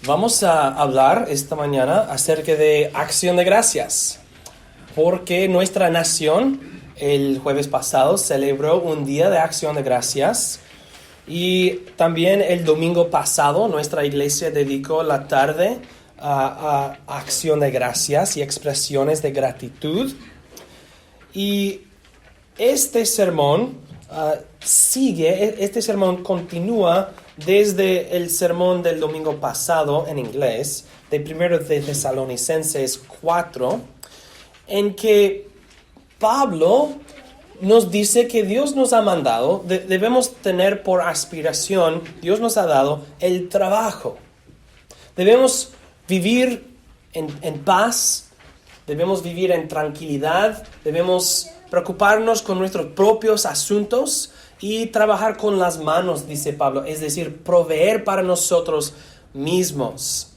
Vamos a hablar esta mañana acerca de acción de gracias, porque nuestra nación el jueves pasado celebró un día de acción de gracias y también el domingo pasado nuestra iglesia dedicó la tarde a acción de gracias y expresiones de gratitud. Y este sermón este sermón continúa desde el sermón del domingo pasado en inglés, de 1 de Tesalonicenses 4, en que Pablo nos dice que Dios nos ha mandado, debemos tener por aspiración, Dios nos ha dado el trabajo. Debemos vivir en paz, debemos vivir en tranquilidad, debemos preocuparnos con nuestros propios asuntos y trabajar con las manos, dice Pablo, es decir, proveer para nosotros mismos.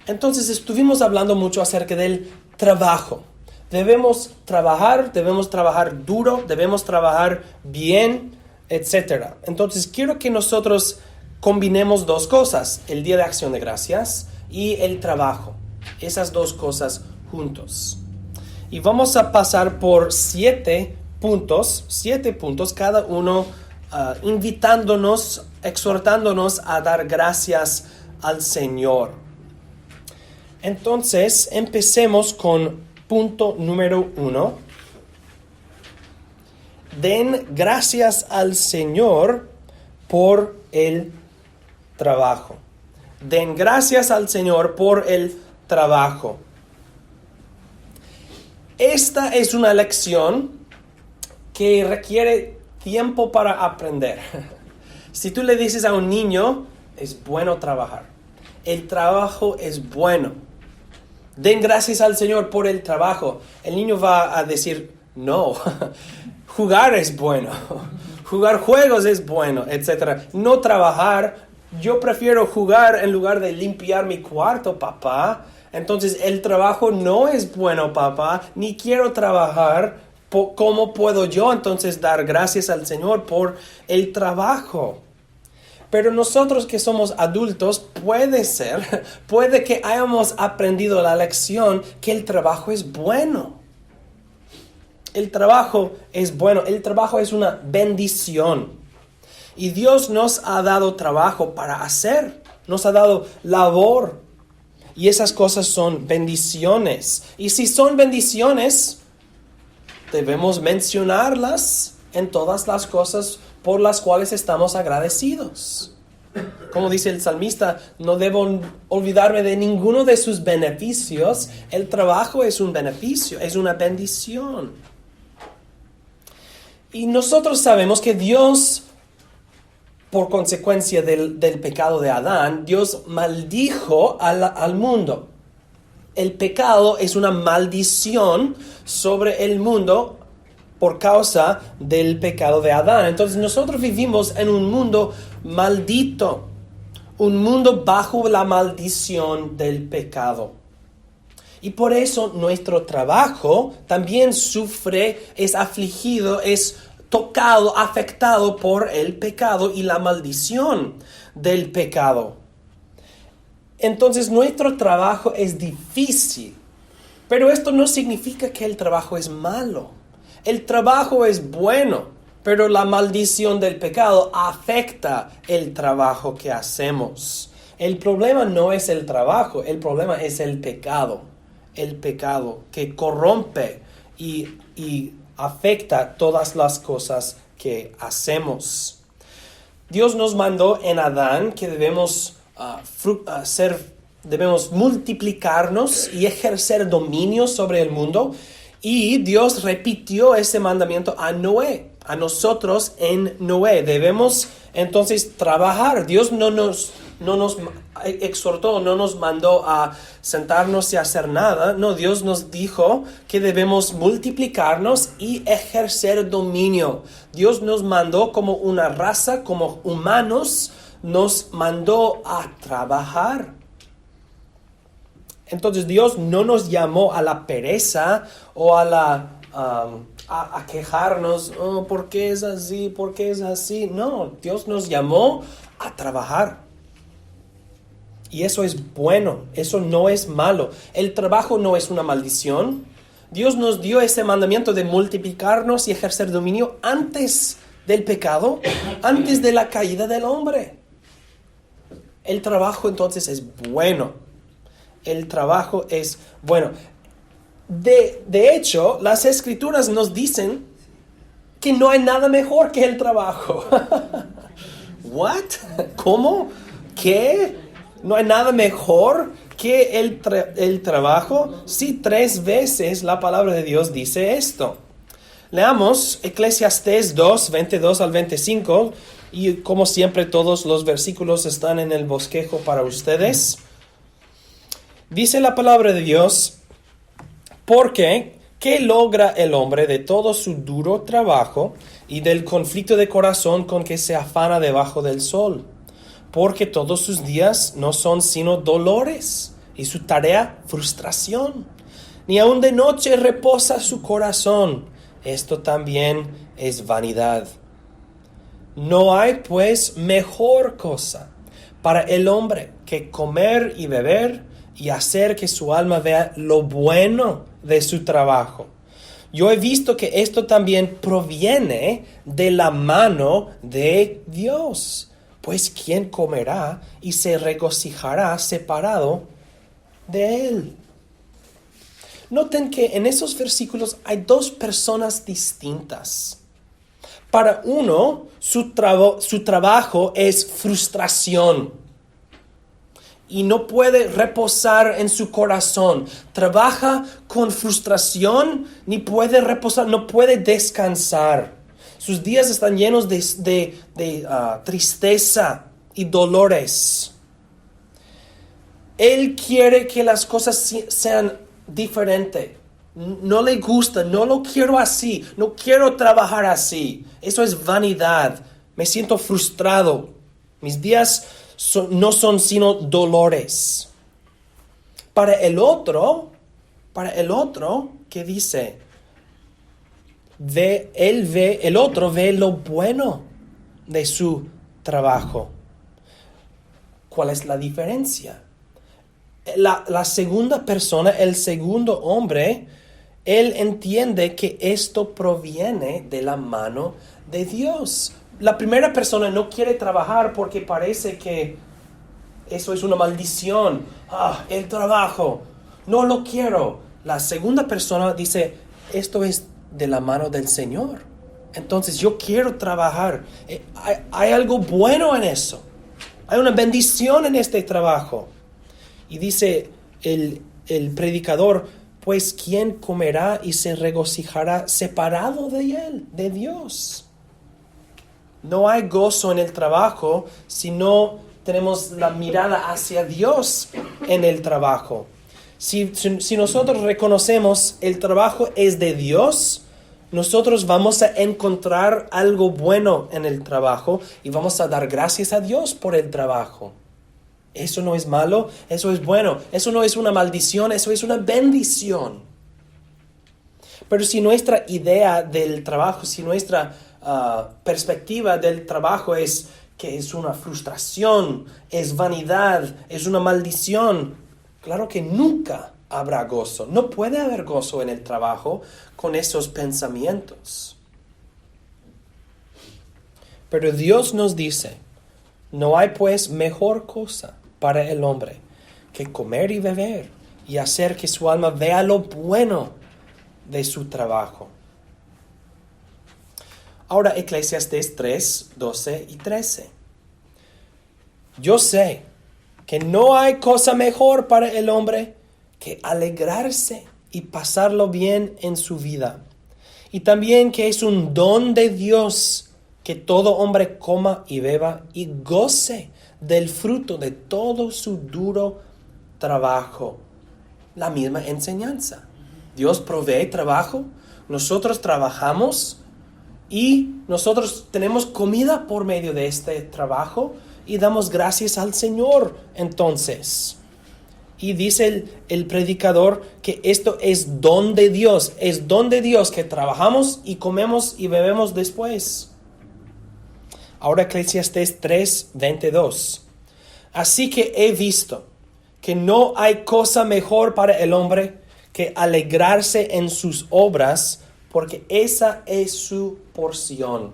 Entonces estuvimos hablando mucho acerca del trabajo. Debemos trabajar duro, debemos trabajar bien, etc. Entonces quiero que nosotros combinemos dos cosas, el Día de Acción de Gracias y el trabajo, esas dos cosas juntos. Y vamos a pasar por 7 puntos, cada uno invitándonos, exhortándonos a dar gracias al Señor. Entonces, empecemos con punto número 1. Den gracias al Señor por el trabajo. Den gracias al Señor por el trabajo. Esta es una lección que requiere tiempo para aprender. Si tú le dices a un niño, es bueno trabajar. El trabajo es bueno. Den gracias al Señor por el trabajo. El niño va a decir, no, jugar es bueno. Jugar juegos es bueno, etc. No trabajar, yo prefiero jugar en lugar de limpiar mi cuarto, papá. Entonces el trabajo no es bueno, papá, ni quiero trabajar. ¿Cómo puedo yo entonces dar gracias al Señor por el trabajo? Pero nosotros que somos adultos, puede que hayamos aprendido la lección que el trabajo es bueno. El trabajo es bueno, el trabajo es una bendición. Y Dios nos ha dado trabajo para hacer, nos ha dado labor. Y esas cosas son bendiciones. Y si son bendiciones, debemos mencionarlas en todas las cosas por las cuales estamos agradecidos. Como dice el salmista, no debo olvidarme de ninguno de sus beneficios. El trabajo es un beneficio, es una bendición. Y nosotros sabemos que Dios, por consecuencia del pecado de Adán, Dios maldijo al mundo. El pecado es una maldición sobre el mundo por causa del pecado de Adán. Entonces nosotros vivimos en un mundo maldito, un mundo bajo la maldición del pecado. Y por eso nuestro trabajo también sufre, es afligido, es tocado, afectado por el pecado y la maldición del pecado. Entonces nuestro trabajo es difícil, pero esto no significa que el trabajo es malo. El trabajo es bueno, pero la maldición del pecado afecta el trabajo que hacemos. El problema no es el trabajo, el problema es el pecado que corrompe y afecta todas las cosas que hacemos. Dios nos mandó en Adán que debemos multiplicarnos y ejercer dominio sobre el mundo, y Dios repitió ese mandamiento a Noé, a nosotros en Noé. Debemos entonces trabajar. Dios no nos exhortó, no nos mandó a sentarnos y hacer nada. No, Dios nos dijo que debemos multiplicarnos y ejercer dominio. Dios nos mandó como una raza, como humanos, nos mandó a trabajar. Entonces Dios no nos llamó a la pereza o a quejarnos, ¿por qué es así? ¿Por qué es así? No, Dios nos llamó a trabajar. Y eso es bueno, eso no es malo. El trabajo no es una maldición. Dios nos dio ese mandamiento de multiplicarnos y ejercer dominio antes del pecado, antes de la caída del hombre. El trabajo entonces es bueno. El trabajo es bueno. De hecho, las Escrituras nos dicen que no hay nada mejor que el trabajo. ¿What? ¿Cómo? ¿Qué? ¿No hay nada mejor que el trabajo? Sí, 3 veces la palabra de Dios dice esto. Leamos Eclesiastés 2, 22 al 25. Y como siempre, todos los versículos están en el bosquejo para ustedes. Dice la palabra de Dios: porque, ¿qué logra el hombre de todo su duro trabajo y del conflicto de corazón con que se afana debajo del sol? Porque todos sus días no son sino dolores, y su tarea frustración. Ni aun de noche reposa su corazón. Esto también es vanidad. No hay pues mejor cosa para el hombre que comer y beber y hacer que su alma vea lo bueno de su trabajo. Yo he visto que esto también proviene de la mano de Dios. Pues ¿quién comerá y se regocijará separado de él? Noten que en esos versículos hay 2 personas distintas. Para uno, su trabajo es frustración y no puede reposar en su corazón. Trabaja con frustración, ni puede reposar, no puede descansar. Sus días están llenos de tristeza y dolores. Él quiere que las cosas sean diferentes. No le gusta, no lo quiero así, no quiero trabajar así. Eso es vanidad. Me siento frustrado. Mis días no son sino dolores. Para el otro, ¿qué dice? El otro ve lo bueno de su trabajo. ¿Cuál es la diferencia? La segunda persona, el segundo hombre, él entiende que esto proviene de la mano de Dios. La primera persona no quiere trabajar porque parece que eso es una maldición. El trabajo, no lo quiero. La segunda persona dice, esto es de la mano del Señor. Entonces yo quiero trabajar. Hay algo bueno en eso. Hay una bendición en este trabajo. Y dice el predicador, pues ¿quién comerá y se regocijará separado de él, de Dios? No hay gozo en el trabajo si no tenemos la mirada hacia Dios en el trabajo. Si nosotros reconocemos el trabajo es de Dios, nosotros vamos a encontrar algo bueno en el trabajo y vamos a dar gracias a Dios por el trabajo. Eso no es malo, eso es bueno. Eso no es una maldición, eso es una bendición. Pero si nuestra idea del trabajo, si nuestra perspectiva del trabajo es que es una frustración, es vanidad, es una maldición, claro que nunca habrá gozo. No puede haber gozo en el trabajo con esos pensamientos. Pero Dios nos dice, no hay pues mejor cosa para el hombre que comer y beber y hacer que su alma vea lo bueno de su trabajo. Ahora Eclesiastés 3, 12 y 13. Yo sé que no hay cosa mejor para el hombre que alegrarse y pasarlo bien en su vida. Y también que es un don de Dios que todo hombre coma y beba y goce del fruto de todo su duro trabajo. La misma enseñanza. Dios provee trabajo, nosotros trabajamos y nosotros tenemos comida por medio de este trabajo y damos gracias al Señor entonces. Y dice el predicador que esto es don de Dios, es don de Dios que trabajamos y comemos y bebemos después. Ahora Eclesiastés 3, 22. Así que he visto que no hay cosa mejor para el hombre que alegrarse en sus obras, porque esa es su porción.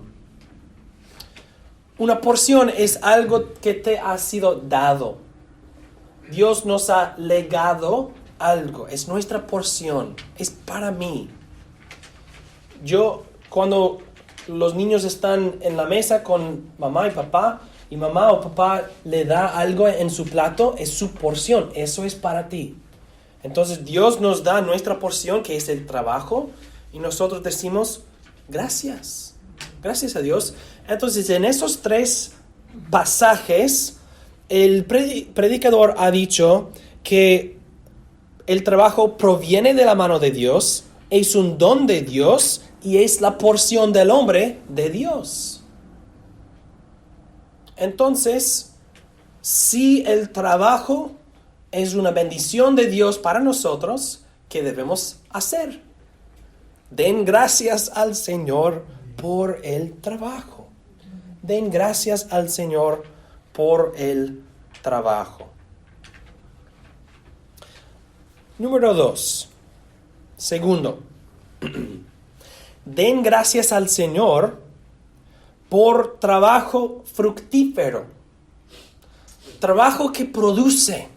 Una porción es algo que te ha sido dado. Dios nos ha legado algo, es nuestra porción, es para mí. Cuando los niños están en la mesa con mamá y papá, y mamá o papá le da algo en su plato, es su porción, eso es para ti. Entonces Dios nos da nuestra porción, que es el trabajo, y nosotros decimos, gracias a Dios. Entonces en esos 3 pasajes, el predicador ha dicho que el trabajo proviene de la mano de Dios, es un don de Dios y es la porción del hombre de Dios. Entonces, si el trabajo es una bendición de Dios para nosotros, ¿qué debemos hacer? Den gracias al Señor por el trabajo. Den gracias al Señor por el trabajo. Número 2. Segundo, den gracias al Señor por trabajo fructífero. Trabajo que produce.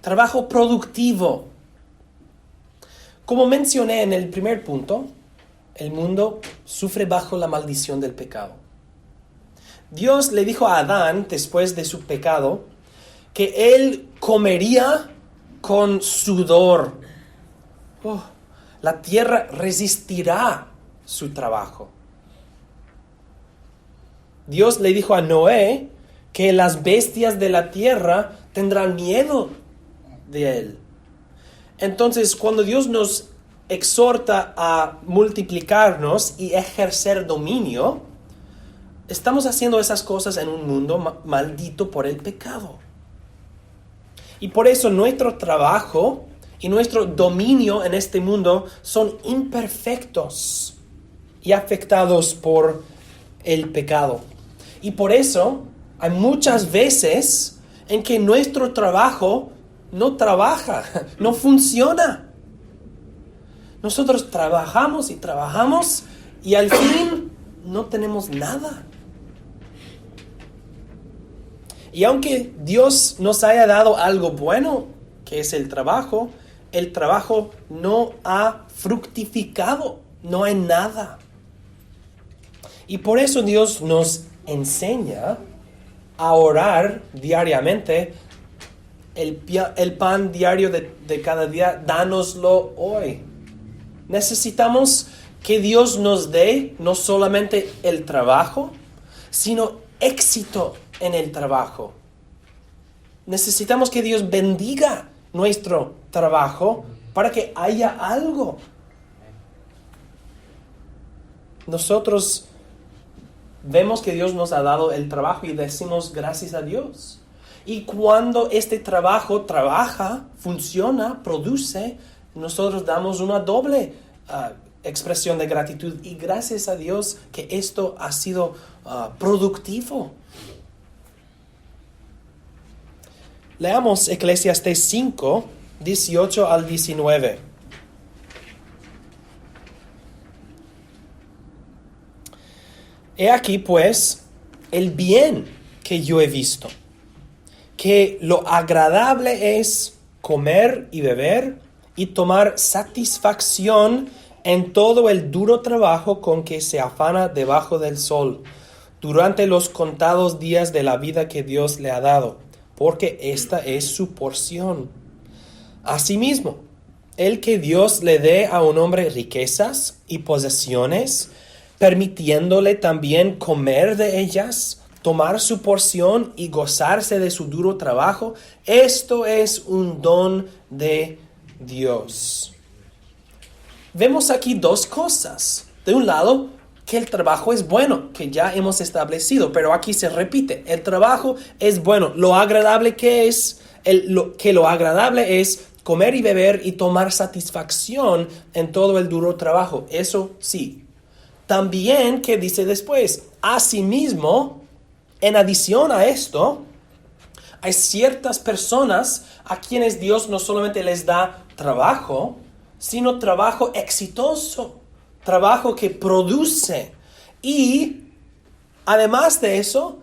Trabajo productivo. Como mencioné en el primer punto, el mundo sufre bajo la maldición del pecado. Dios le dijo a Adán, después de su pecado, que él comería con sudor. La tierra resistirá su trabajo. Dios le dijo a Noé que las bestias de la tierra tendrán miedo de él. Entonces, cuando Dios nos exhorta a multiplicarnos y ejercer dominio, estamos haciendo esas cosas en un mundo maldito por el pecado. Y por eso nuestro trabajo y nuestro dominio en este mundo son imperfectos y afectados por el pecado. Y por eso hay muchas veces en que nuestro trabajo no trabaja, no funciona. Nosotros trabajamos y al fin no tenemos nada. Y aunque Dios nos haya dado algo bueno, que es el trabajo no ha fructificado, no hay nada. Y por eso Dios nos enseña a orar diariamente. El pan diario de cada día, dánoslo hoy. Necesitamos que Dios nos dé no solamente el trabajo, sino éxito en el trabajo. Necesitamos que Dios bendiga nuestro trabajo para que haya algo. Nosotros vemos que Dios nos ha dado el trabajo y decimos gracias a Dios. Y cuando este trabajo trabaja, funciona, produce, nosotros damos una doble expresión de gratitud. Y gracias a Dios que esto ha sido productivo. Leamos Eclesiastés 5, 18 al 19. He aquí pues el bien que yo he visto, que lo agradable es comer y beber y tomar satisfacción en todo el duro trabajo con que se afana debajo del sol, durante los contados días de la vida que Dios le ha dado, porque esta es su porción. Asimismo, el que Dios le dé a un hombre riquezas y posesiones, permitiéndole también comer de ellas, tomar su porción y gozarse de su duro trabajo, esto es un don de Dios. Vemos aquí 2 cosas. De un lado, que el trabajo es bueno, que ya hemos establecido, pero aquí se repite, el trabajo es bueno. Lo agradable que es, lo agradable es comer y beber y tomar satisfacción en todo el duro trabajo. Eso sí. También, ¿qué dice después? Asimismo, en adición a esto, Hay ciertas personas a quienes Dios no solamente les da trabajo, sino trabajo exitoso, trabajo que produce. Y además de eso,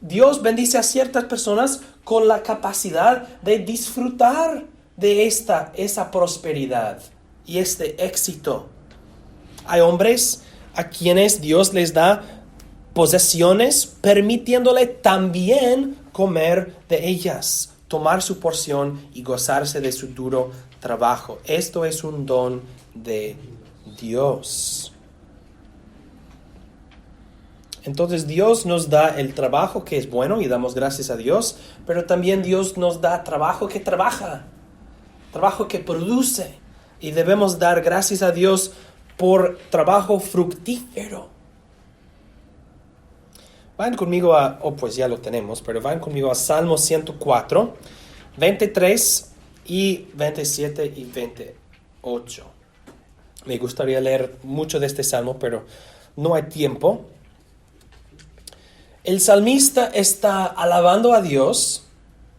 Dios bendice a ciertas personas con la capacidad de disfrutar de esa prosperidad y este éxito. Hay hombres a quienes Dios les da posesiones, permitiéndole también comer de ellas, tomar su porción y gozarse de su duro trabajo. Esto es un don de Dios. Entonces Dios nos da el trabajo que es bueno y damos gracias a Dios, pero también Dios nos da trabajo que trabaja, trabajo que produce, y debemos dar gracias a Dios por trabajo fructífero. Vayan conmigo pues ya lo tenemos, pero vayan conmigo a Salmo 104, 23 y 27 y 28. Me gustaría leer mucho de este salmo, pero no hay tiempo. El salmista está alabando a Dios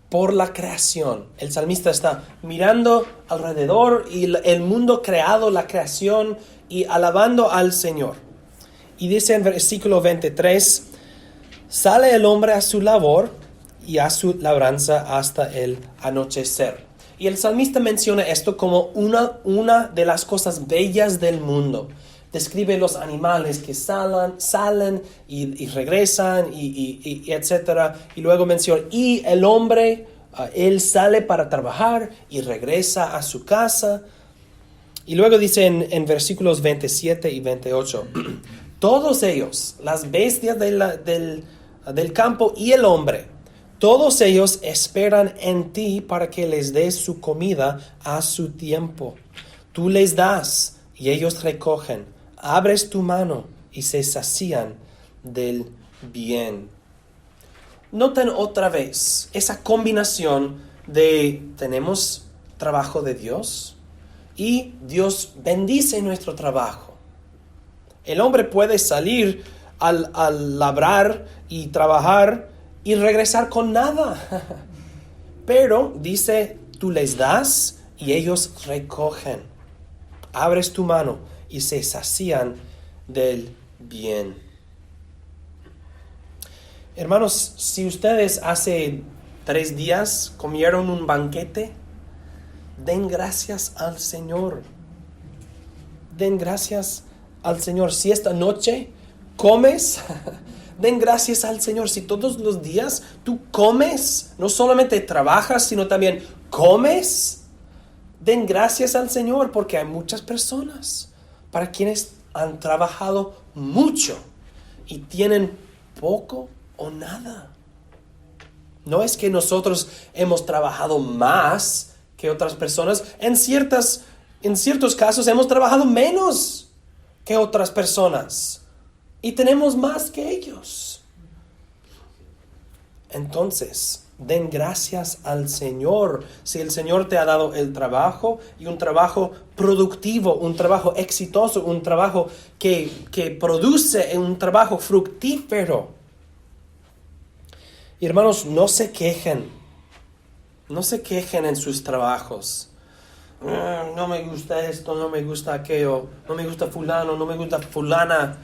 por la creación. El salmista está mirando alrededor y el mundo creado, la creación, y alabando al Señor. Y dice en versículo 23, sale el hombre a su labor y a su labranza hasta el anochecer. Y el salmista menciona esto como una de las cosas bellas del mundo. Describe los animales que salen y regresan y etc. Y luego menciona, y el hombre, él sale para trabajar y regresa a su casa. Y luego dice en versículos 27 y 28, todos ellos, las bestias del campo y el hombre, todos ellos esperan en ti para que les des su comida a su tiempo. Tú les das y ellos recogen. Abres tu mano y se sacían del bien. Noten otra vez esa combinación de tenemos trabajo de Dios y Dios bendice nuestro trabajo. El hombre puede salir al labrar y trabajar y regresar con nada. Pero dice, tú les das y ellos recogen. Abres tu mano y se sacían del bien. Hermanos, si ustedes hace 3 días comieron un banquete, den gracias al Señor. Den gracias al Señor. Si esta noche comes, den gracias al Señor. Si todos los días tú comes, no solamente trabajas, sino también comes, den gracias al Señor, porque hay muchas personas para quienes han trabajado mucho y tienen poco o nada. No es que nosotros hemos trabajado más que otras personas. En ciertos casos hemos trabajado menos que otras personas y tenemos más que ellos. Entonces, den gracias al Señor. Si el Señor te ha dado el trabajo, y un trabajo productivo, un trabajo exitoso, un trabajo que produce, un trabajo fructífero. Y hermanos, no se quejen. No se quejen en sus trabajos. No me gusta esto, no me gusta aquello, no me gusta fulano, no me gusta fulana.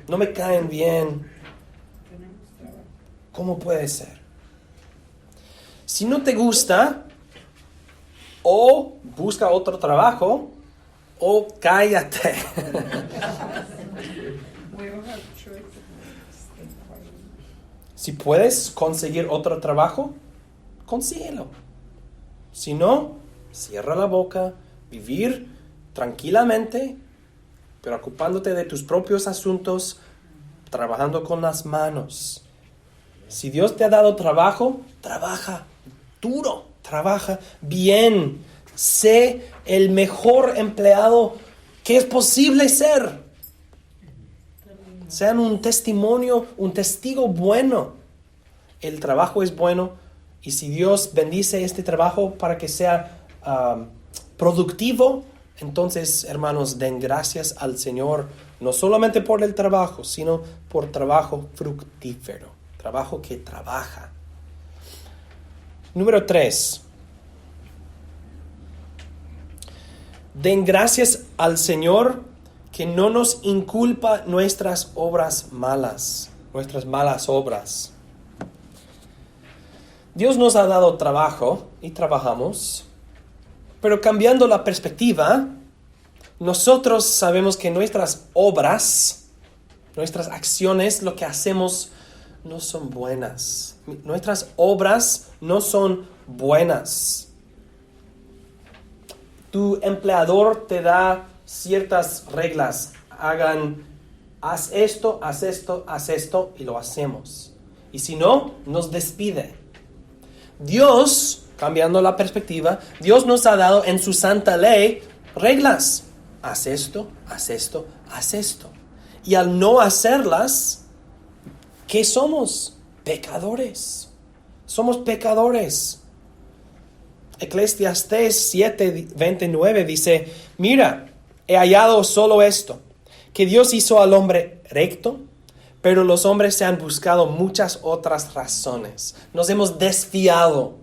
No me caen bien. ¿Cómo puede ser? Si no te gusta, o busca otro trabajo, o cállate. Si puedes conseguir otro trabajo, consíguelo. Si no, cierra la boca, vivir tranquilamente, preocupándote de tus propios asuntos, trabajando con las manos. Si Dios te ha dado trabajo, trabaja duro, trabaja bien. Sé el mejor empleado que es posible ser. Sean un testimonio, un testigo bueno. El trabajo es bueno, y si Dios bendice este trabajo para que sea productivo, entonces, hermanos, den gracias al Señor, no solamente por el trabajo, sino por trabajo fructífero, trabajo que trabaja. Número 3. Den gracias al Señor que no nos inculpa nuestras obras malas, nuestras malas obras. Dios nos ha dado trabajo y trabajamos, pero cambiando la perspectiva, nosotros sabemos que nuestras obras, nuestras acciones, lo que hacemos, no son buenas. Nuestras obras no son buenas. Tu empleador te da ciertas reglas. Haz esto, haz esto, haz esto, y lo hacemos. Y si no, nos despide. Dios, cambiando la perspectiva, Dios nos ha dado en su santa ley reglas. Haz esto, haz esto, haz esto. Y al no hacerlas, ¿qué somos? Pecadores. Somos pecadores. Eclesiastés 7:29 dice, mira, he hallado solo esto, que Dios hizo al hombre recto, pero los hombres se han buscado muchas otras razones. Nos hemos desviado,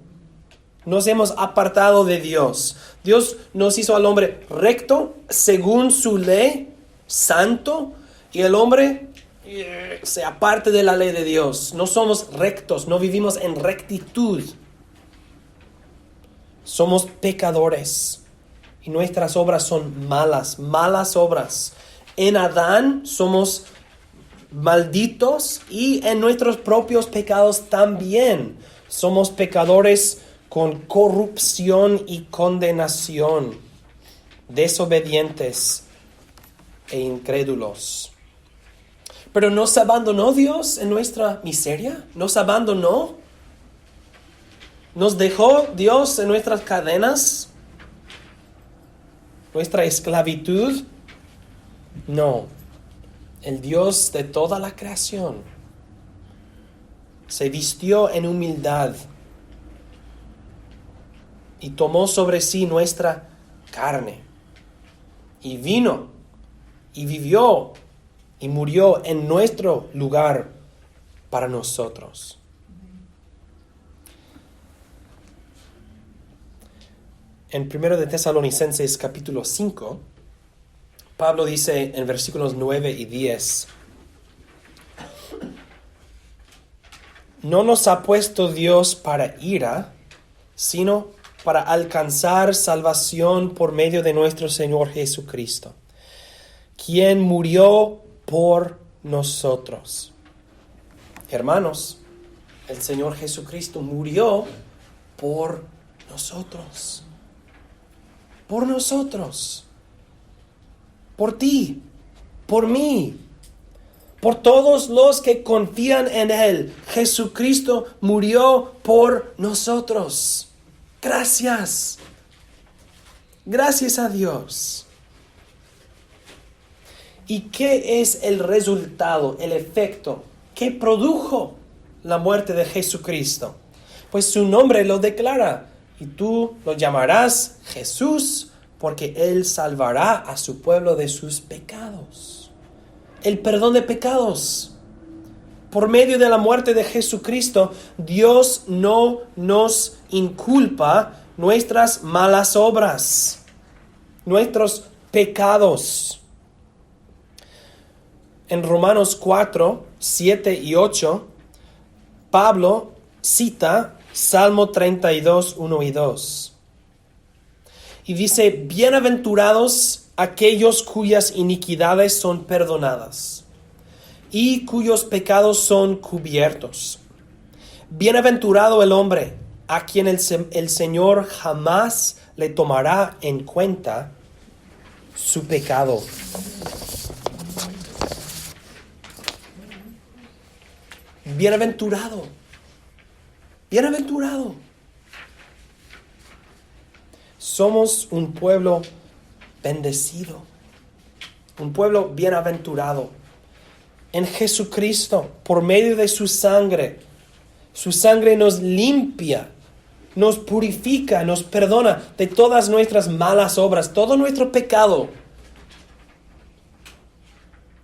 nos hemos apartado de Dios. Dios nos hizo al hombre recto, según su ley, santo, y el hombre se aparte de la ley de Dios. No somos rectos, no vivimos en rectitud. Somos pecadores y nuestras obras son malas obras. En Adán somos malditos y en nuestros propios pecados también. Somos pecadores con corrupción y condenación, desobedientes e incrédulos. Pero ¿nos abandonó Dios en nuestra miseria? ¿Nos abandonó? ¿Nos dejó Dios en nuestras cadenas? ¿Nuestra esclavitud? No. El Dios de toda la creación se vistió en humildad y tomó sobre sí nuestra carne. Y vino y vivió y murió en nuestro lugar para nosotros. En 1 de Tesalonicenses capítulo 5, Pablo dice en versículos 9 y 10, no nos ha puesto Dios para ira, sino para alcanzar salvación por medio de nuestro Señor Jesucristo, quien murió por nosotros. Hermanos, el Señor Jesucristo murió por nosotros. Por nosotros, por ti, por mí, por todos los que confían en Él. Jesucristo murió por nosotros. Gracias. Gracias a Dios. ¿Y qué es el resultado, el efecto que produjo la muerte de Jesucristo? Pues su nombre lo declara. Y tú lo llamarás Jesús, porque Él salvará a su pueblo de sus pecados. El perdón de pecados. Por medio de la muerte de Jesucristo, Dios no nos inculpa nuestras malas obras, nuestros pecados. En Romanos 4, 7 y 8, Pablo cita Salmo 32, 1 y 2. Y dice, bienaventurados aquellos cuyas iniquidades son perdonadas y cuyos pecados son cubiertos. Bienaventurado el hombre a quien el Señor jamás le tomará en cuenta su pecado. Bienaventurado. Bienaventurado. Somos un pueblo bendecido, un pueblo bienaventurado. En Jesucristo, por medio de su sangre nos limpia, nos purifica, nos perdona de todas nuestras malas obras, todo nuestro pecado.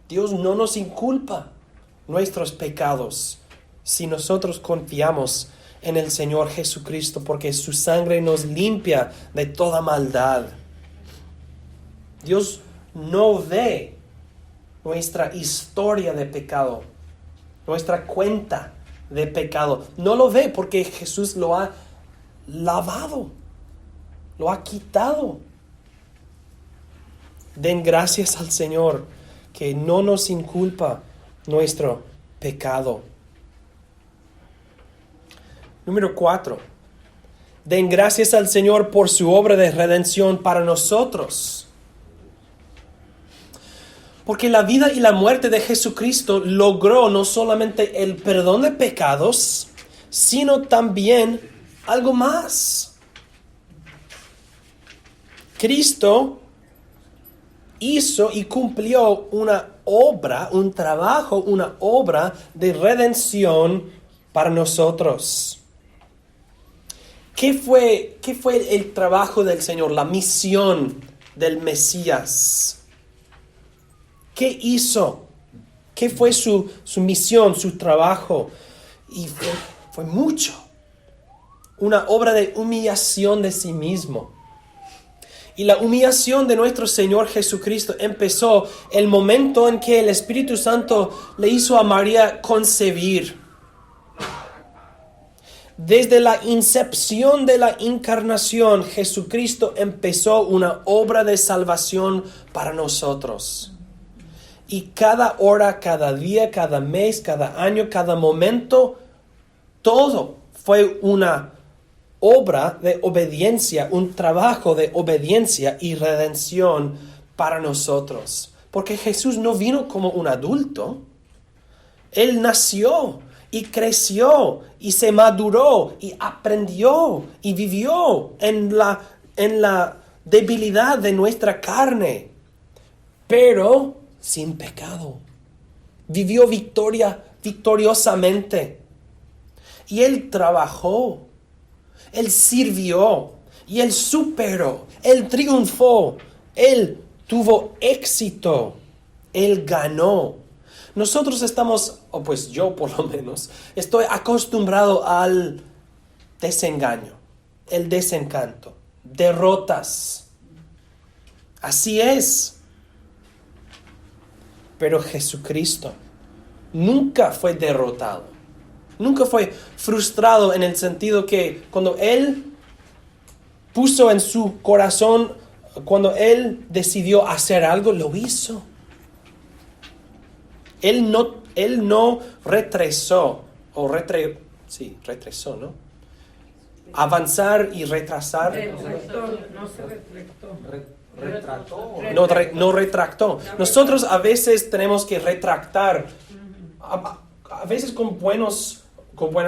Dios no nos inculpa nuestros pecados si nosotros confiamos en el Señor Jesucristo, porque su sangre nos limpia de toda maldad. Dios no ve nuestra historia de pecado, nuestra cuenta de pecado. No lo ve porque Jesús lo ha lavado, lo ha quitado. Den gracias al Señor que no nos inculpa nuestro pecado. Número 4. Den gracias al Señor por su obra de redención para nosotros. Porque la vida y la muerte de Jesucristo logró no solamente el perdón de pecados, sino también algo más. Cristo hizo y cumplió una obra, un trabajo, una obra de redención para nosotros. ¿Qué fue el trabajo del Señor, la misión del Mesías? ¿Qué hizo? ¿Qué fue su misión, su trabajo? Y fue mucho. Una obra de humillación de sí mismo. Y la humillación de nuestro Señor Jesucristo empezó el momento en que el Espíritu Santo le hizo a María concebir. Desde la incepción de la encarnación, Jesucristo empezó una obra de salvación para nosotros. Y cada hora, cada día, cada mes, cada año, cada momento, todo fue una obra de obediencia, un trabajo de obediencia y redención para nosotros. Porque Jesús no vino como un adulto. Él nació y creció y se maduró y aprendió y vivió en la debilidad de nuestra carne, pero sin pecado. Vivió victoriosamente. Y Él trabajó. Él sirvió. Y Él superó. Él triunfó. Él tuvo éxito. Él ganó. Nosotros estamos, o pues yo por lo menos, estoy acostumbrado al desengaño, el desencanto, derrotas. Así es. Pero Jesucristo nunca fue derrotado. Nunca fue frustrado en el sentido que cuando Él puso en su corazón, cuando Él decidió hacer algo, lo hizo. Él no retrasó, retrasó, ¿no? Avanzar y retrasar. No se retractó. No retractó. Nosotros a veces tenemos que retractar, a veces con buenas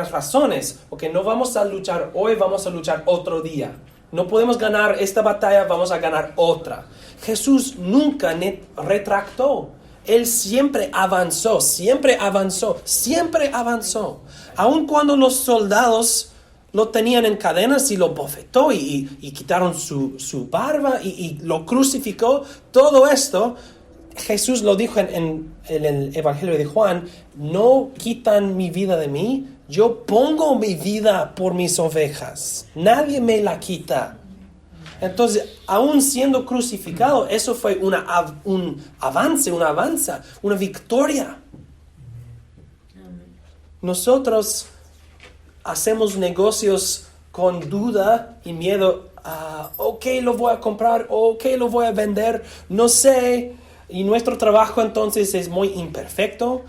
razones, porque no vamos a luchar hoy, vamos a luchar otro día. No podemos ganar esta batalla, vamos a ganar otra. Jesús nunca retractó. Él siempre avanzó. Aun cuando los soldados lo tenían en cadenas y lo bofetó y quitaron su barba y lo crucificó, todo esto, Jesús lo dijo en el Evangelio de Juan: no quitan mi vida de mí, yo pongo mi vida por mis ovejas, nadie me la quita. Entonces, aún siendo crucificado, eso fue un avance, una victoria. Nosotros hacemos negocios con duda y miedo. Ok, lo voy a comprar, ok, lo voy a vender, no sé. Y nuestro trabajo entonces es muy imperfecto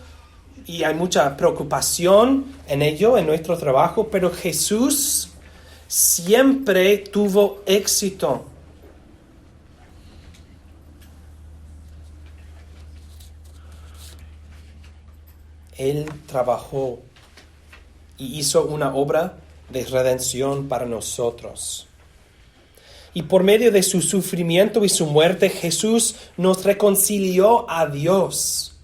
y hay mucha preocupación en ello, en nuestro trabajo, pero Jesús siempre tuvo éxito. Él trabajó y hizo una obra de redención para nosotros. Y por medio de su sufrimiento y su muerte, Jesús nos reconcilió a Dios.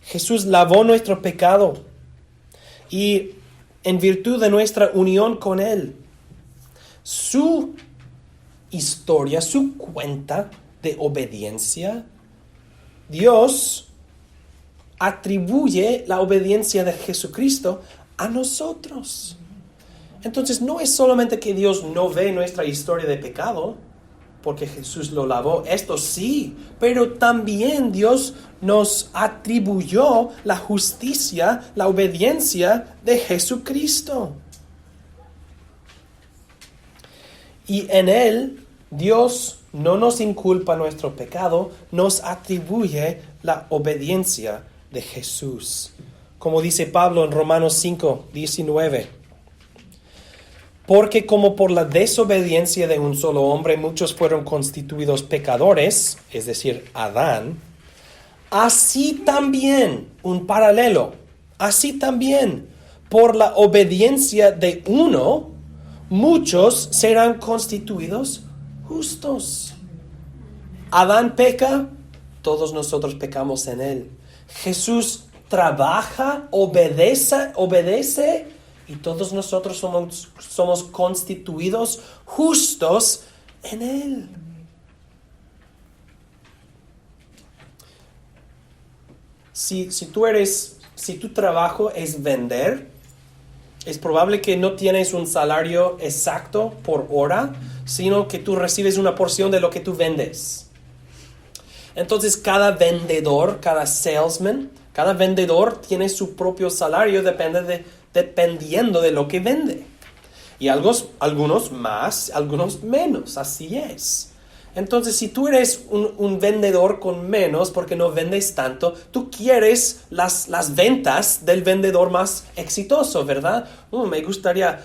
Jesús lavó nuestro pecado y en virtud de nuestra unión con Él, su historia, su cuenta de obediencia, Dios atribuye la obediencia de Jesucristo a nosotros. Entonces no es solamente que Dios no ve nuestra historia de pecado, porque Jesús lo lavó, esto sí, pero también Dios nos atribuyó la justicia, la obediencia de Jesucristo. Y en Él, Dios no nos inculpa nuestro pecado, nos atribuye la obediencia de Jesús. Como dice Pablo en Romanos 5:19. Porque como por la desobediencia de un solo hombre muchos fueron constituidos pecadores, es decir, Adán, así también, un paralelo, así también, por la obediencia de uno, muchos serán constituidos justos. Adán peca, todos nosotros pecamos en él. Jesús trabaja, obedece, y todos nosotros somos constituidos justos en Él. Si tu trabajo es vender, es probable que no tienes un salario exacto por hora, sino que tú recibes una porción de lo que tú vendes. Entonces cada vendedor, cada salesman, cada vendedor tiene su propio salario, dependiendo de lo que vende. Y algunos más, algunos menos, así es. Entonces, si tú eres un vendedor con menos porque no vendes tanto, tú quieres las ventas del vendedor más exitoso, ¿verdad? Me gustaría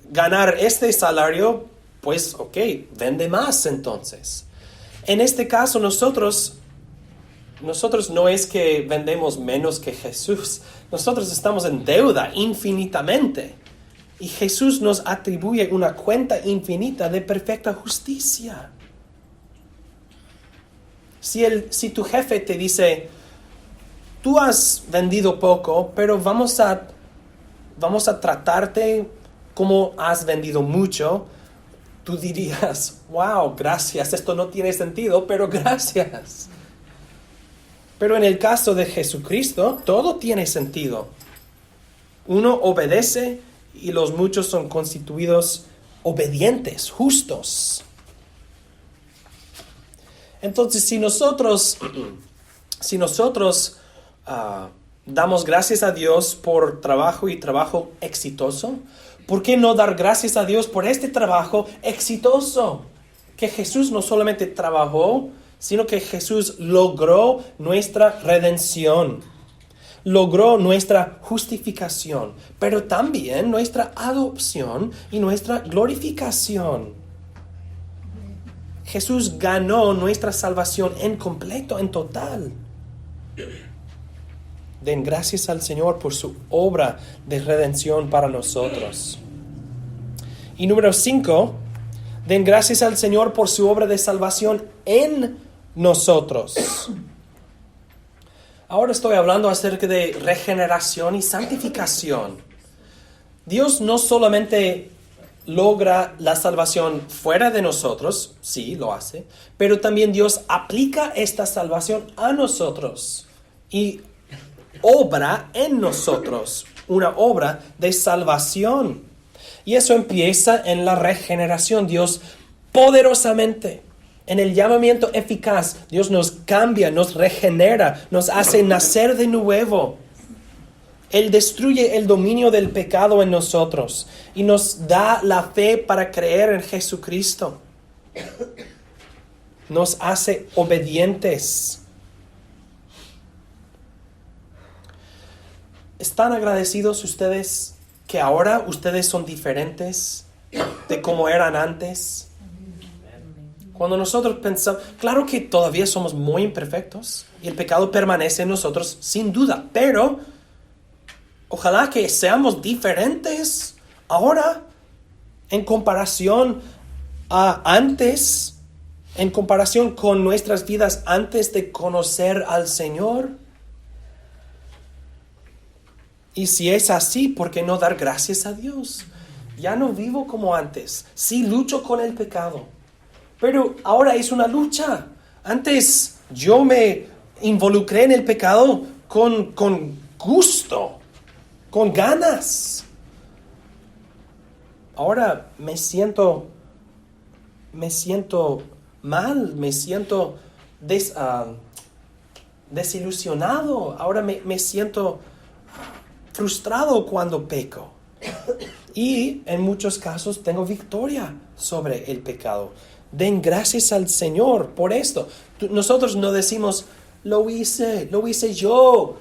ganar este salario, pues ok, vende más entonces. En este caso, nosotros no es que vendemos menos que Jesús. Nosotros estamos en deuda infinitamente. Y Jesús nos atribuye una cuenta infinita de perfecta justicia. Si tu jefe te dice, tú has vendido poco, pero vamos a tratarte como has vendido mucho, tú dirías, wow, gracias, esto no tiene sentido, pero gracias. Pero en el caso de Jesucristo, todo tiene sentido. Uno obedece y los muchos son constituidos obedientes, justos. Entonces, si nosotros damos gracias a Dios por trabajo y trabajo exitoso, ¿por qué no dar gracias a Dios por este trabajo exitoso? Que Jesús no solamente trabajó, sino que Jesús logró nuestra redención, logró nuestra justificación, pero también nuestra adopción y nuestra glorificación. Jesús ganó nuestra salvación en completo, en total. Den gracias al Señor por su obra de redención para nosotros. Y número 5, den gracias al Señor por su obra de salvación en nosotros. Ahora estoy hablando acerca de regeneración y santificación. Dios no solamente logra la salvación fuera de nosotros, sí, lo hace, pero también Dios aplica esta salvación a nosotros y obra en nosotros una obra de salvación. Y eso empieza en la regeneración. Dios poderosamente, en el llamamiento eficaz, Dios nos cambia, nos regenera, nos hace nacer de nuevo. Él destruye el dominio del pecado en nosotros y nos da la fe para creer en Jesucristo. Nos hace obedientes. ¿Están agradecidos ustedes que ahora ustedes son diferentes de como eran antes? Cuando nosotros pensamos, claro que todavía somos muy imperfectos y el pecado permanece en nosotros sin duda, pero ojalá que seamos diferentes ahora en comparación a antes, en comparación con nuestras vidas antes de conocer al Señor. Y si es así, ¿por qué no dar gracias a Dios? Ya no vivo como antes. Sí lucho con el pecado, pero ahora es una lucha. Antes yo me involucré en el pecado con gusto, con ganas. ahora me siento mal, me siento desilusionado, ahora me siento frustrado cuando peco. Y en muchos casos tengo victoria sobre el pecado. Den gracias al Señor por esto. Nosotros no decimos, lo hice yo.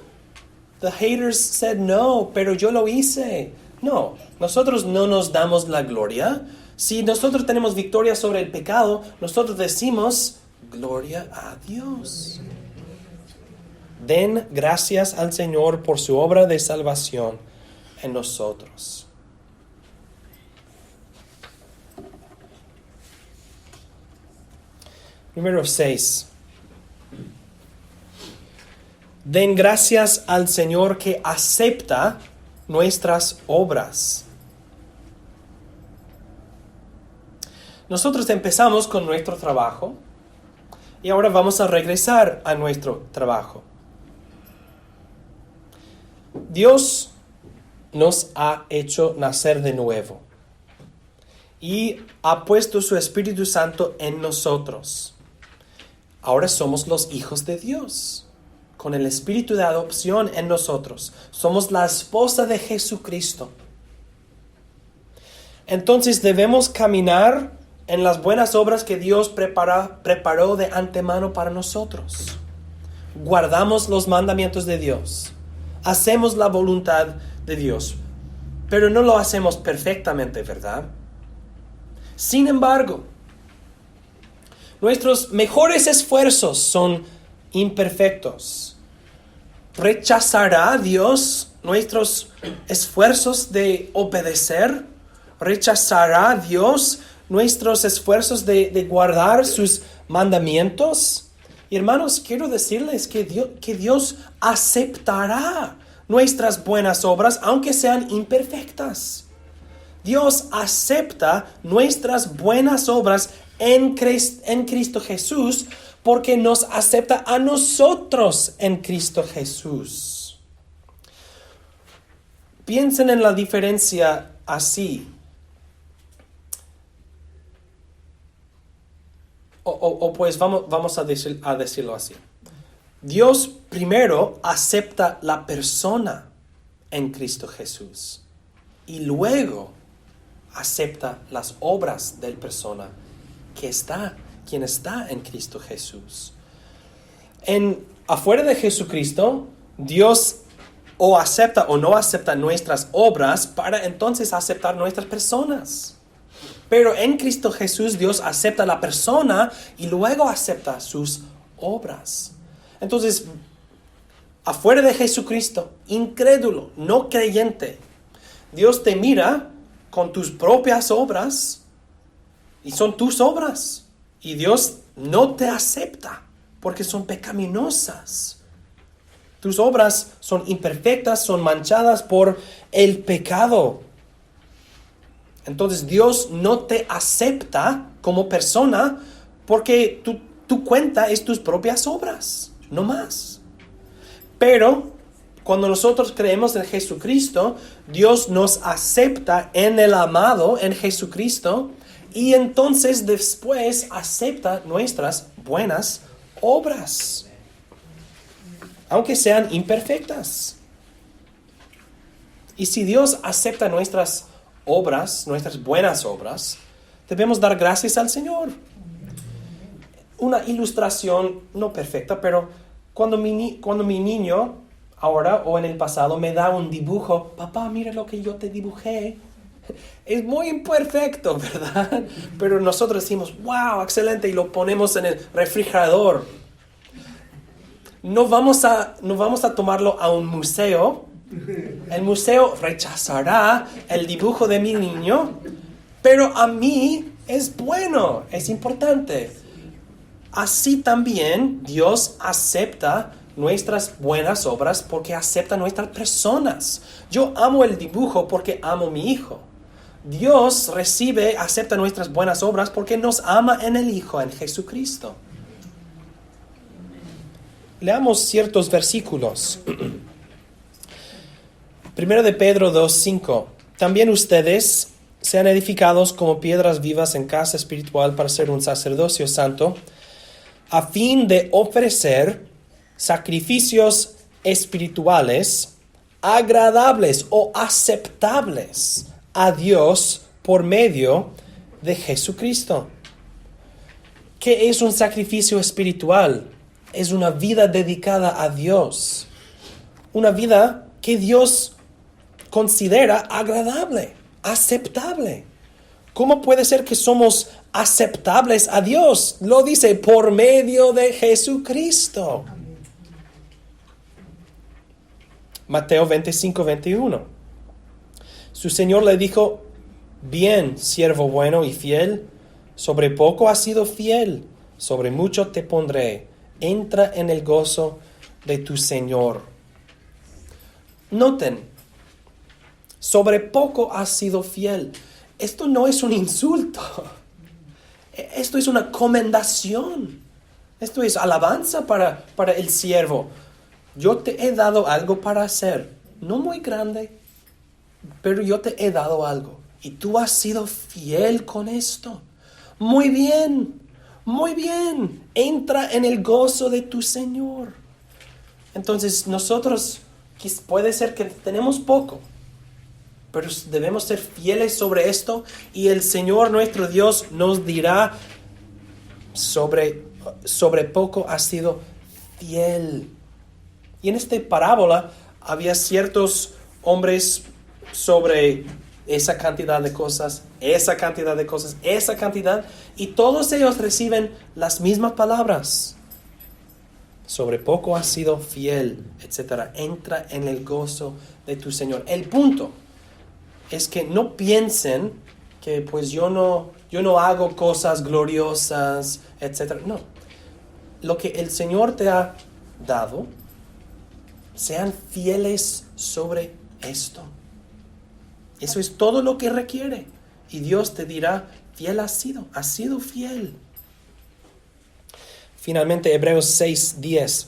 The haters said no, pero yo lo hice. No, nosotros no nos damos la gloria. Si nosotros tenemos victoria sobre el pecado, nosotros decimos, gloria a Dios. Den gracias al Señor por su obra de salvación en nosotros. Número 6. Den gracias al Señor que acepta nuestras obras. Nosotros empezamos con nuestro trabajo y ahora vamos a regresar a nuestro trabajo. Dios nos ha hecho nacer de nuevo y ha puesto su Espíritu Santo en nosotros. Ahora somos los hijos de Dios, con el espíritu de adopción en nosotros. Somos la esposa de Jesucristo. Entonces debemos caminar en las buenas obras que Dios preparó de antemano para nosotros. Guardamos los mandamientos de Dios. Hacemos la voluntad de Dios. Pero no lo hacemos perfectamente, ¿verdad? Sin embargo, nuestros mejores esfuerzos son imperfectos. ¿Rechazará Dios nuestros esfuerzos de obedecer? ¿Rechazará Dios nuestros esfuerzos de guardar sus mandamientos? Y hermanos, quiero decirles que Dios aceptará nuestras buenas obras, aunque sean imperfectas. Dios acepta nuestras buenas obras en Cristo Jesús, porque nos acepta a nosotros en Cristo Jesús. Piensen en la diferencia así. Pues vamos a decirlo así. Dios primero acepta la persona en Cristo Jesús y luego acepta las obras de la persona quien está en Cristo Jesús. Afuera de Jesucristo, Dios o acepta o no acepta nuestras obras para entonces aceptar nuestras personas. Pero en Cristo Jesús Dios acepta la persona y luego acepta sus obras. Entonces, afuera de Jesucristo, incrédulo, no creyente, Dios te mira con tus propias obras y son tus obras. Y Dios no te acepta porque son pecaminosas. Tus obras son imperfectas, son manchadas por el pecado. Entonces Dios no te acepta como persona porque tu cuenta es tus propias obras, no más. Pero cuando nosotros creemos en Jesucristo, Dios nos acepta en el amado, en Jesucristo, y entonces después acepta nuestras buenas obras, aunque sean imperfectas. Y si Dios acepta nuestras obras, nuestras buenas obras, debemos dar gracias al Señor. Una ilustración no perfecta, pero cuando mi niño ahora o en el pasado me da un dibujo, papá, mira lo que yo te dibujé. Es muy imperfecto, ¿verdad? Pero nosotros decimos, wow, excelente, y lo ponemos en el refrigerador. No vamos a tomarlo a un museo. El museo rechazará el dibujo de mi niño, pero a mí es bueno, es importante. Así también Dios acepta nuestras buenas obras porque acepta nuestras personas. Yo amo el dibujo porque amo a mi hijo. Dios acepta nuestras buenas obras porque nos ama en el Hijo, en Jesucristo. Leamos ciertos versículos. 1 de Pedro 2:5. También ustedes, sean edificados como piedras vivas en casa espiritual para ser un sacerdocio santo, a fin de ofrecer sacrificios espirituales agradables o aceptables a Dios por medio de Jesucristo. ¿Qué es un sacrificio espiritual? Es una vida dedicada a Dios. Una vida que Dios considera agradable, aceptable. ¿Cómo puede ser que somos aceptables a Dios? Lo dice por medio de Jesucristo. Mateo 25:21. Su Señor le dijo: bien, siervo bueno y fiel, sobre poco has sido fiel, sobre mucho te pondré. Entra en el gozo de tu Señor. Noten, sobre poco has sido fiel. Esto no es un insulto. Esto es una comendación. Esto es alabanza para el siervo. Yo te he dado algo para hacer. No muy grande, pero yo te he dado algo. Y tú has sido fiel con esto. Muy bien, muy bien. Entra en el gozo de tu Señor. Entonces nosotros, puede ser que tenemos poco, pero debemos ser fieles sobre esto, y el Señor nuestro Dios nos dirá: sobre poco has sido fiel. Y en esta parábola había ciertos hombres sobre esa cantidad de cosas, esa cantidad de cosas, esa cantidad, y todos ellos reciben las mismas palabras. Sobre poco has sido fiel, etc. Entra en el gozo de tu Señor. El punto es que no piensen que pues yo no hago cosas gloriosas, etc. No. Lo que el Señor te ha dado, sean fieles sobre esto. Eso es todo lo que requiere. Y Dios te dirá: fiel has sido fiel. Finalmente, Hebreos 6:10.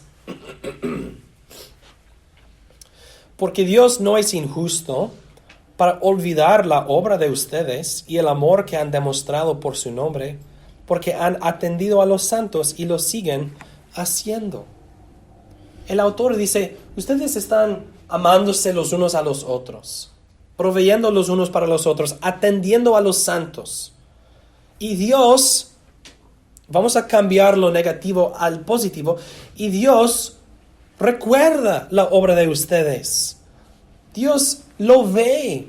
Porque Dios no es injusto para olvidar la obra de ustedes y el amor que han demostrado por su nombre, porque han atendido a los santos y lo siguen haciendo. El autor dice: ustedes están amándose los unos a los otros, proveyendo los unos para los otros, atendiendo a los santos. Y Dios, vamos a cambiar lo negativo al positivo, y Dios recuerda la obra de ustedes. Dios lo ve.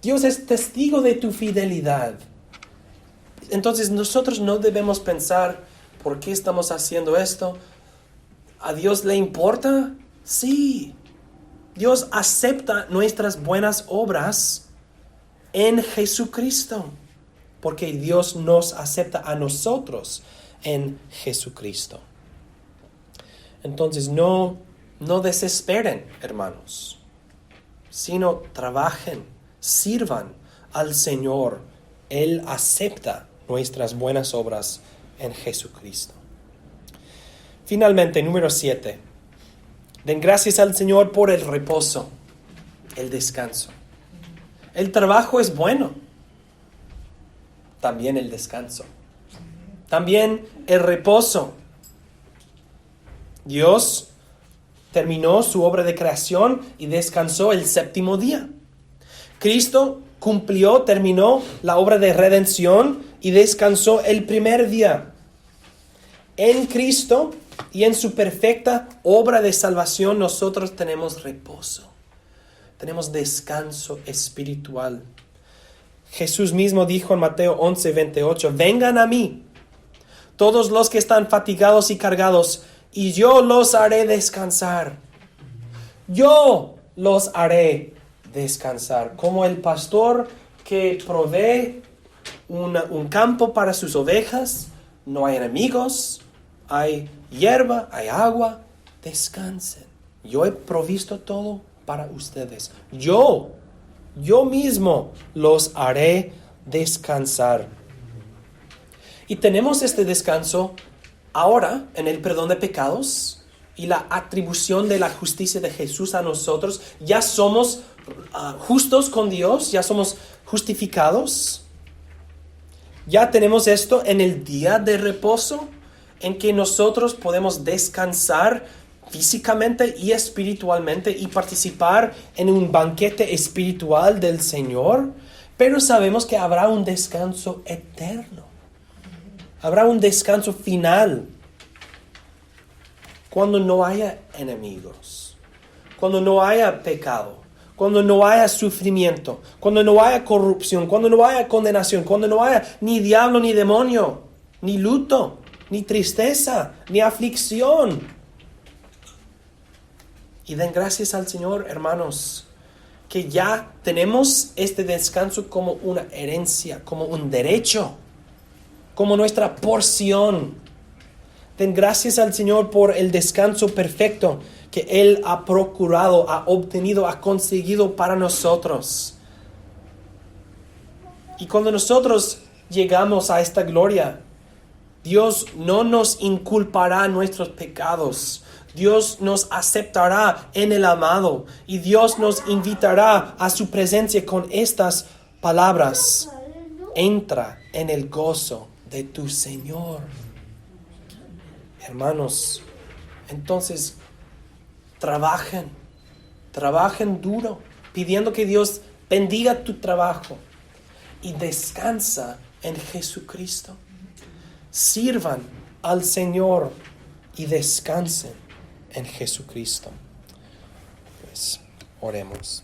Dios es testigo de tu fidelidad. Entonces nosotros no debemos pensar: ¿por qué estamos haciendo esto? ¿A Dios le importa? Sí. Dios acepta nuestras buenas obras en Jesucristo, porque Dios nos acepta a nosotros en Jesucristo. Entonces no desesperen, hermanos, sino trabajen, sirvan al Señor. Él acepta nuestras buenas obras en Jesucristo. Finalmente, número 7. Den gracias al Señor por el reposo, el descanso. El trabajo es bueno. También el descanso. También el reposo. Dios terminó su obra de creación y descansó el séptimo día. Cristo terminó la obra de redención y descansó el primer día. En Cristo y en su perfecta obra de salvación nosotros tenemos reposo. Tenemos descanso espiritual. Jesús mismo dijo en Mateo 11:28, vengan a mí, todos los que están fatigados y cargados, y yo los haré descansar. Yo los haré descansar. Como el pastor que provee un campo para sus ovejas, no hay enemigos, hay hierba, hay agua, descansen. Yo he provisto todo para ustedes. Yo mismo los haré descansar. Y tenemos este descanso ahora en el perdón de pecados y la atribución de la justicia de Jesús a nosotros. Ya somos justos con Dios, ya somos justificados. Ya tenemos esto en el día de reposo, en que nosotros podemos descansar físicamente y espiritualmente y participar en un banquete espiritual del Señor, pero sabemos que habrá un descanso eterno. Habrá un descanso final cuando no haya enemigos, cuando no haya pecado, cuando no haya sufrimiento, cuando no haya corrupción, cuando no haya condenación, cuando no haya ni diablo ni demonio, ni luto, ni tristeza, ni aflicción. Y den gracias al Señor, hermanos, que ya tenemos este descanso como una herencia, como un derecho, como nuestra porción. Den gracias al Señor por el descanso perfecto que Él ha procurado, ha obtenido, ha conseguido para nosotros. Y cuando nosotros llegamos a esta gloria, Dios no nos inculpará nuestros pecados. Dios nos aceptará en el amado y Dios nos invitará a su presencia con estas palabras: entra en el gozo de tu Señor. Hermanos, entonces trabajen duro, pidiendo que Dios bendiga tu trabajo y descansa en Jesucristo. Sirvan al Señor y descansen en Jesucristo. Pues oremos.